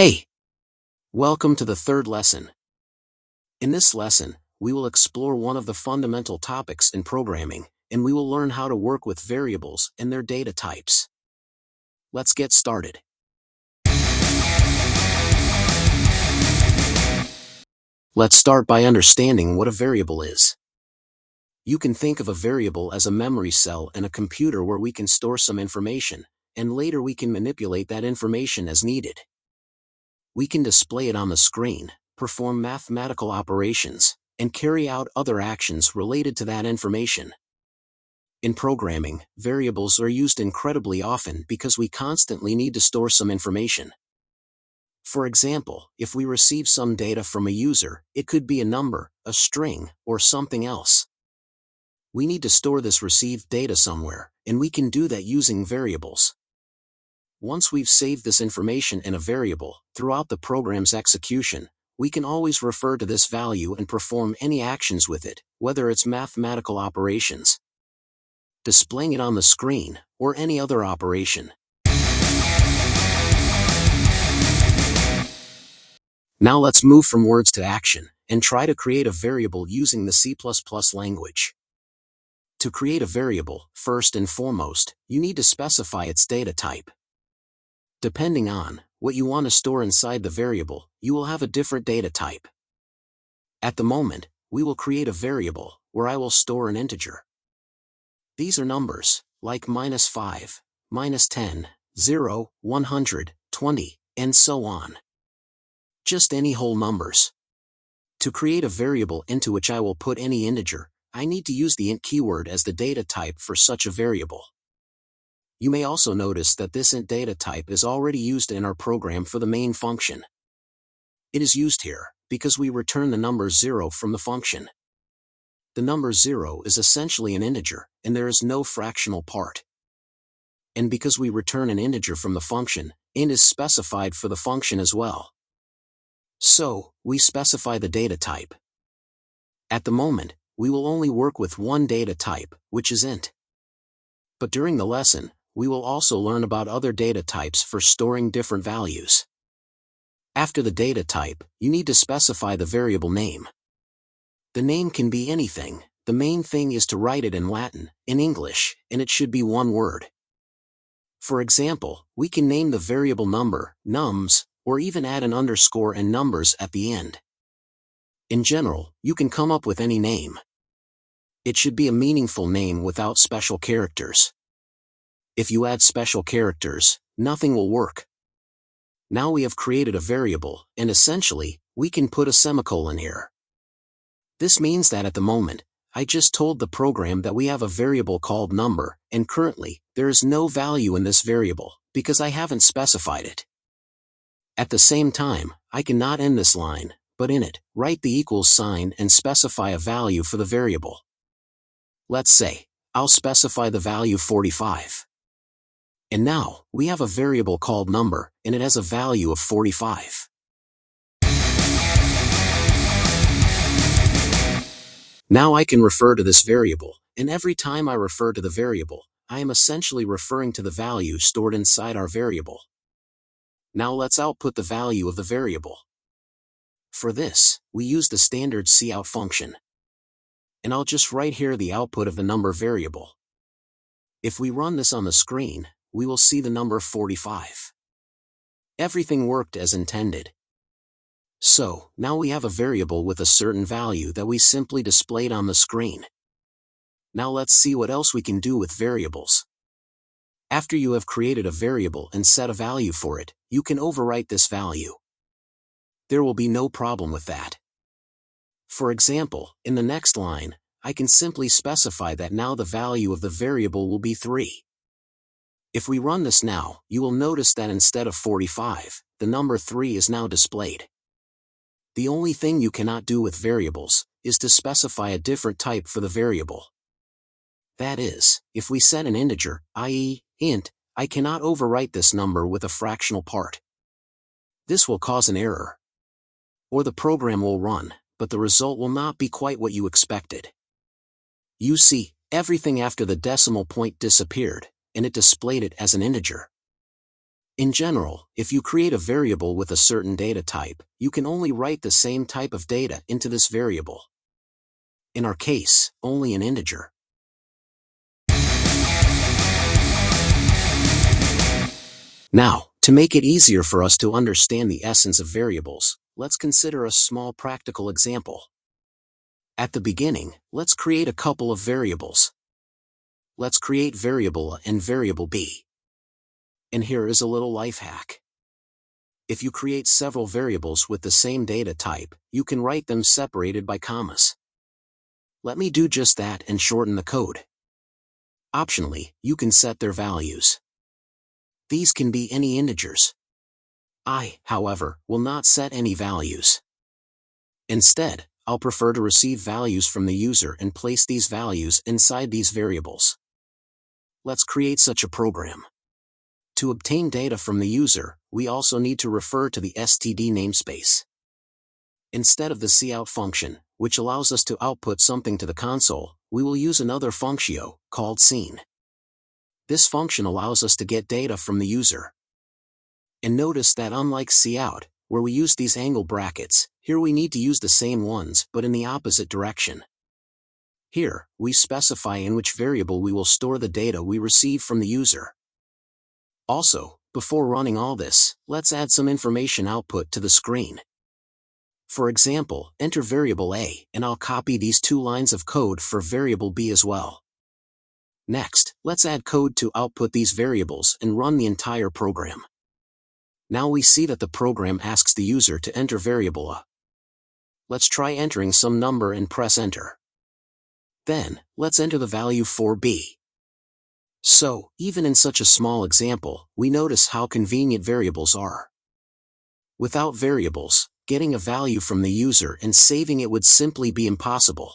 Hey! Welcome to the third lesson. In this lesson, we will explore one of the fundamental topics in programming, and we will learn how to work with variables and their data types. Let's get started. Let's start by understanding what a variable is. You can think of a variable as a memory cell in a computer where we can store some information, and later we can manipulate that information as needed. We can display it on the screen, perform mathematical operations, and carry out other actions related to that information. In programming, variables are used incredibly often because we constantly need to store some information. For example, if we receive some data from a user, it could be a number, a string, or something else. We need to store this received data somewhere, and we can do that using variables. Once we've saved this information in a variable, throughout the program's execution, we can always refer to this value and perform any actions with it, whether it's mathematical operations, displaying it on the screen, or any other operation. Now let's move from words to action, and try to create a variable using the C++ language. To create a variable, first and foremost, you need to specify its data type. Depending on what you want to store inside the variable, you will have a different data type. At the moment, we will create a variable where I will store an integer. These are numbers, like -5, -10, 0, 100, 20, and so on. Just any whole numbers. To create a variable into which I will put any integer, I need to use the int keyword as the data type for such a variable. You may also notice that this int data type is already used in our program for the main function. It is used here because we return the number 0 from the function. The number 0 is essentially an integer, and there is no fractional part. And because we return an integer from the function, int is specified for the function as well. So, we specify the data type. At the moment, we will only work with one data type, which is int. But during the lesson, we will also learn about other data types for storing different values. After the data type, you need to specify the variable name. The name can be anything. The main thing is to write it in Latin, in English, and it should be one word. For example, we can name the variable number, nums, or even add an underscore and numbers at the end. In general, you can come up with any name. It should be a meaningful name without special characters. If you add special characters, nothing will work. Now we have created a variable, and essentially, we can put a semicolon here. This means that at the moment, I just told the program that we have a variable called number, and currently, there is no value in this variable, because I haven't specified it. At the same time, I cannot end this line, but in it, write the equals sign and specify a value for the variable. Let's say, I'll specify the value 45. And now, we have a variable called number, and it has a value of 45. Now I can refer to this variable, and every time I refer to the variable, I am essentially referring to the value stored inside our variable. Now let's output the value of the variable. For this, we use the standard cout function. And I'll just write here the output of the number variable. If we run this on the screen, we will see the number 45. Everything worked as intended. So, now we have a variable with a certain value that we simply displayed on the screen. Now let's see what else we can do with variables. After you have created a variable and set a value for it, you can overwrite this value. There will be no problem with that. For example, in the next line, I can simply specify that now the value of the variable will be 3. If we run this now, you will notice that instead of 45, the number 3 is now displayed. The only thing you cannot do with variables is to specify a different type for the variable. That is, if we set an integer, i.e., int, I cannot overwrite this number with a fractional part. This will cause an error. Or the program will run, but the result will not be quite what you expected. You see, everything after the decimal point disappeared, and it displayed it as an integer. In general, if you create a variable with a certain data type, you can only write the same type of data into this variable. In our case, only an integer. Now, to make it easier for us to understand the essence of variables, let's consider a small practical example. At the beginning, let's create a couple of variables. Let's create variable A and variable B. And here is a little life hack. If you create several variables with the same data type, you can write them separated by commas. Let me do just that and shorten the code. Optionally, you can set their values. These can be any integers. I, however, will not set any values. Instead, I'll prefer to receive values from the user and place these values inside these variables. Let's create such a program. To obtain data from the user, we also need to refer to the std namespace. Instead of the cout function, which allows us to output something to the console, we will use another functio, called scene. This function allows us to get data from the user. And notice that unlike cout, where we use these angle brackets, here we need to use the same ones but in the opposite direction. Here, we specify in which variable we will store the data we receive from the user. Also, before running all this, let's add some information output to the screen. For example, enter variable A, and I'll copy these 2 lines of code for variable B as well. Next, let's add code to output these variables and run the entire program. Now we see that the program asks the user to enter variable A. Let's try entering some number and press enter. Then, let's enter the value for B. So, even in such a small example, we notice how convenient variables are. Without variables, getting a value from the user and saving it would simply be impossible.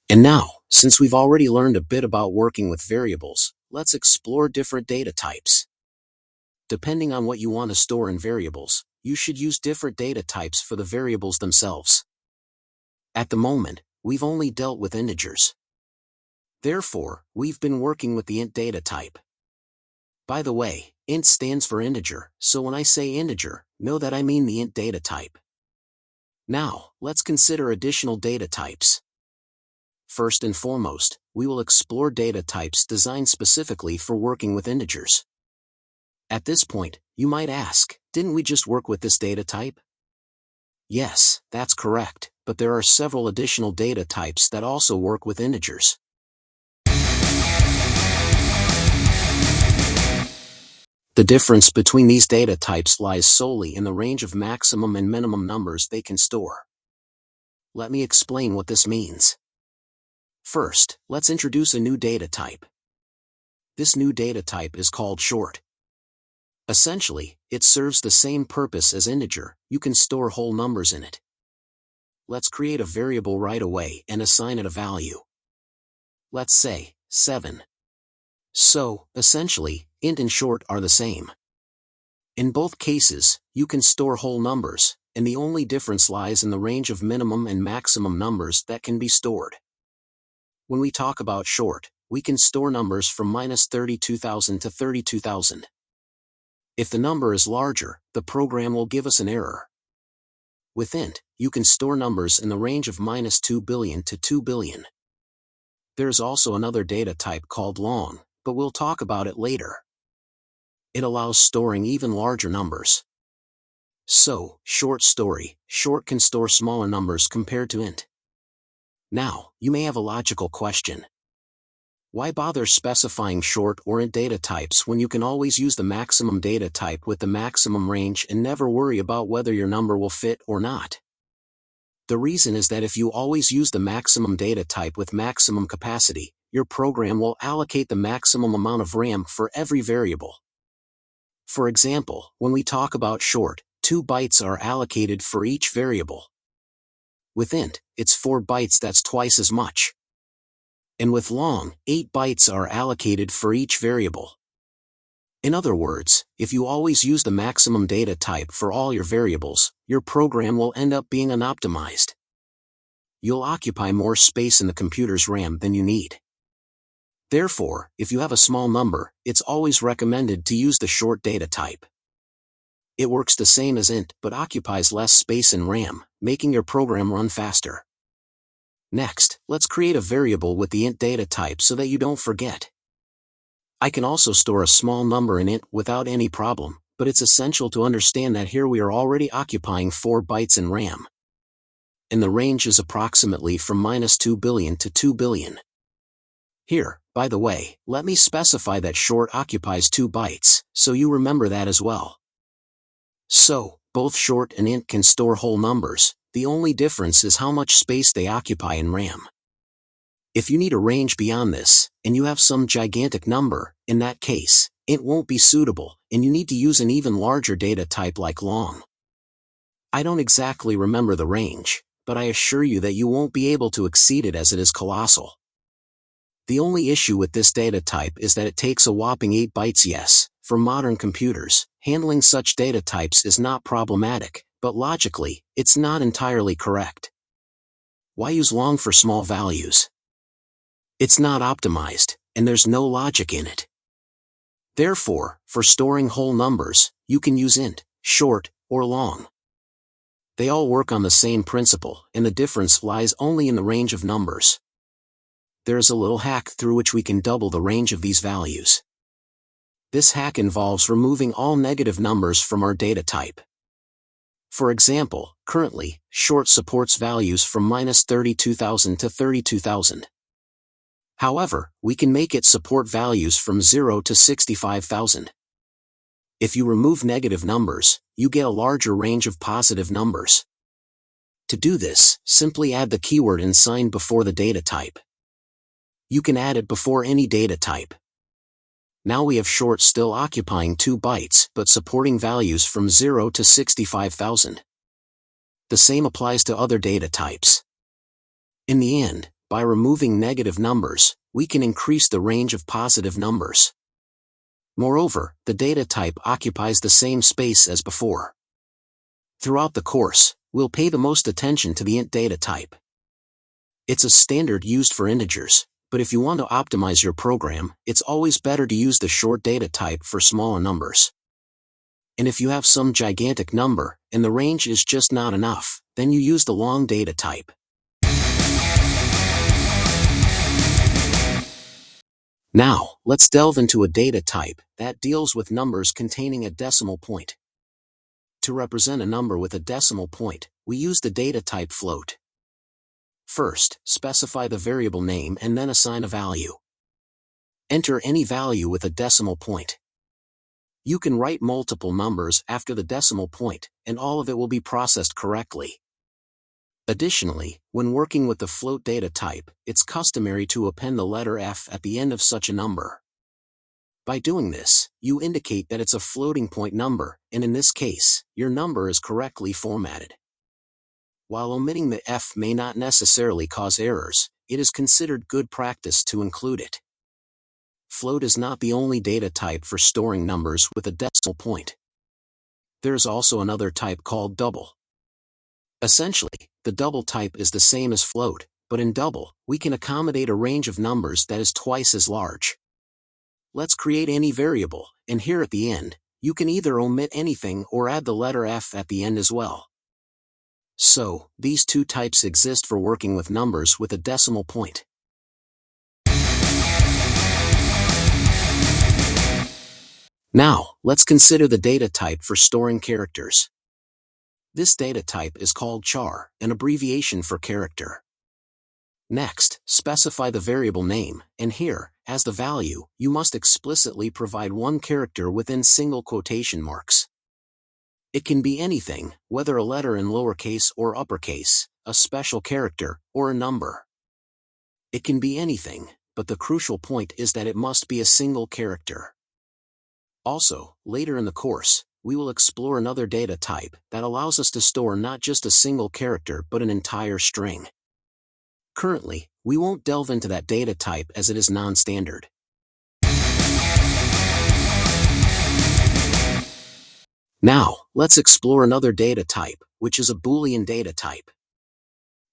And now, since we've already learned a bit about working with variables, let's explore different data types. Depending on what you want to store in variables, you should use different data types for the variables themselves. At the moment, we've only dealt with integers. Therefore, we've been working with the int data type. By the way, int stands for integer, so when I say integer, know that I mean the int data type. Now, let's consider additional data types. First and foremost, we will explore data types designed specifically for working with integers. At this point, you might ask, didn't we just work with this data type? Yes, that's correct, but there are several additional data types that also work with integers. The difference between these data types lies solely in the range of maximum and minimum numbers they can store. Let me explain what this means. First, let's introduce a new data type. This new data type is called short. Essentially, it serves the same purpose as integer, you can store whole numbers in it. Let's create a variable right away and assign it a value. Let's say, 7. So, essentially, int and short are the same. In both cases, you can store whole numbers, and the only difference lies in the range of minimum and maximum numbers that can be stored. When we talk about short, we can store numbers from -32,000 to 32,000. If the number is larger, the program will give us an error. With int, you can store numbers in the range of -2 billion to 2 billion. There's also another data type called long, but we'll talk about it later. It allows storing even larger numbers. So, short story, short can store smaller numbers compared to int. Now, you may have a logical question. Why bother specifying short or int data types when you can always use the maximum data type with the maximum range and never worry about whether your number will fit or not? The reason is that if you always use the maximum data type with maximum capacity, your program will allocate the maximum amount of RAM for every variable. For example, when we talk about short, 2 bytes are allocated for each variable. With int, it's 4 bytes, that's twice as much. And with long, 8 bytes are allocated for each variable. In other words, if you always use the maximum data type for all your variables, your program will end up being unoptimized. You'll occupy more space in the computer's RAM than you need. Therefore, if you have a small number, it's always recommended to use the short data type. It works the same as int, but occupies less space in RAM, making your program run faster. Next, let's create a variable with the int data type so that you don't forget. I can also store a small number in int without any problem, but it's essential to understand that here we are already occupying 4 bytes in RAM. And the range is approximately from -2 billion to 2 billion. Here, by the way, let me specify that short occupies 2 bytes, so you remember that as well. So, both short and int can store whole numbers, the only difference is how much space they occupy in RAM. If you need a range beyond this, and you have some gigantic number, in that case, int won't be suitable, and you need to use an even larger data type like long. I don't exactly remember the range, but I assure you that you won't be able to exceed it as it is colossal. The only issue with this data type is that it takes a whopping 8 bytes. Yes, for modern computers, handling such data types is not problematic, but logically, it's not entirely correct. Why use long for small values? It's not optimized, and there's no logic in it. Therefore, for storing whole numbers, you can use int, short, or long. They all work on the same principle, and the difference lies only in the range of numbers. There is a little hack through which we can double the range of these values. This hack involves removing all negative numbers from our data type. For example, currently, short supports values from -32,000 to 32,000. However, we can make it support values from 0 to 65,000. If you remove negative numbers, you get a larger range of positive numbers. To do this, simply add the keyword and sign before the data type. You can add it before any data type. Now we have short still occupying 2 bytes but supporting values from 0 to 65,000. The same applies to other data types. In the end, by removing negative numbers, we can increase the range of positive numbers. Moreover, the data type occupies the same space as before. Throughout the course, we'll pay the most attention to the int data type. It's a standard used for integers, but if you want to optimize your program, it's always better to use the short data type for smaller numbers. And if you have some gigantic number, and the range is just not enough, then you use the long data type. Now, let's delve into a data type that deals with numbers containing a decimal point. To represent a number with a decimal point, we use the data type float. First, specify the variable name and then assign a value. Enter any value with a decimal point. You can write multiple numbers after the decimal point, and all of it will be processed correctly. Additionally, when working with the float data type, it's customary to append the letter F at the end of such a number. By doing this, you indicate that it's a floating point number, and in this case, your number is correctly formatted. While omitting the F may not necessarily cause errors, it is considered good practice to include it. Float is not the only data type for storing numbers with a decimal point. There's also another type called double. Essentially, the double type is the same as float, but in double, we can accommodate a range of numbers that is twice as large. Let's create any variable, and here at the end, you can either omit anything or add the letter F at the end as well. So, these two types exist for working with numbers with a decimal point. Now, let's consider the data type for storing characters. This data type is called char, an abbreviation for character. Next, specify the variable name, and here, as the value, you must explicitly provide one character within single quotation marks. It can be anything, whether a letter in lowercase or uppercase, a special character, or a number. It can be anything, but the crucial point is that it must be a single character. Also, later in the course, we will explore another data type that allows us to store not just a single character but an entire string. Currently, we won't delve into that data type as it is non-standard. Now, let's explore another data type, which is a Boolean data type.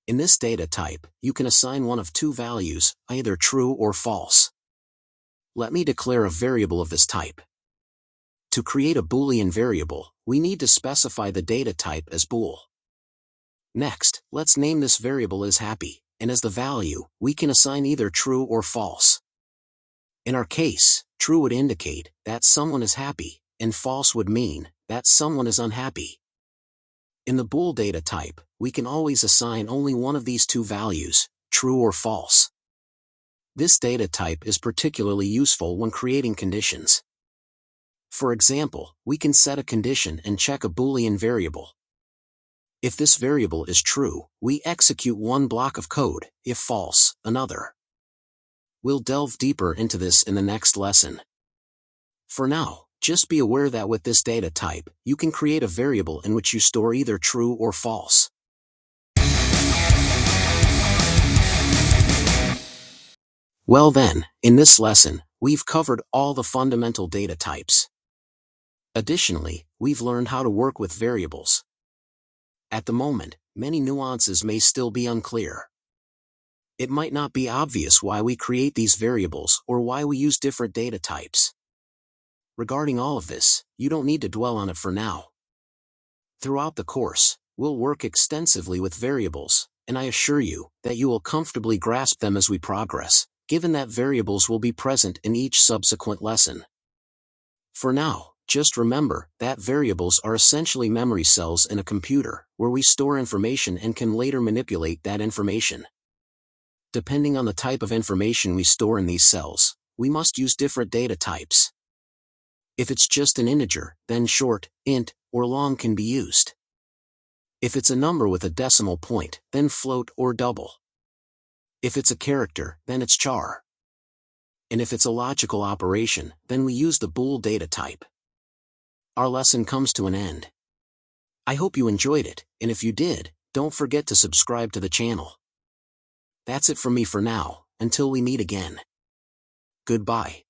In this data type, you can assign one of two values, either true or false. let me declare a variable of this type. To create a Boolean variable, we need to specify the data type as bool. Next, let's name this variable as happy, and as the value, we can assign either true or false. In our case, true would indicate that someone is happy, and false would mean that someone is unhappy. In the bool data type, we can always assign only one of these two values, true or false. This data type is particularly useful when creating conditions. For example, we can set a condition and check a Boolean variable. If this variable is true, we execute one block of code, if false, another. We'll delve deeper into this in the next lesson. For now, just be aware that with this data type, you can create a variable in which you store either true or false. Well then, in this lesson, we've covered all the fundamental data types. Additionally, we've learned how to work with variables. At the moment, many nuances may still be unclear. It might not be obvious why we create these variables or why we use different data types. Regarding all of this, you don't need to dwell on it for now. Throughout the course, we'll work extensively with variables, and I assure you that you will comfortably grasp them as we progress, given that variables will be present in each subsequent lesson. For now, just remember that variables are essentially memory cells in a computer, where we store information and can later manipulate that information. Depending on the type of information we store in these cells, we must use different data types. If it's just an integer, then short, int, or long can be used. If it's a number with a decimal point, then float or double. If it's a character, then it's char. And if it's a logical operation, then we use the bool data type. Our lesson comes to an end. I hope you enjoyed it, and if you did, don't forget to subscribe to the channel. That's it from me for now, until we meet again. Goodbye.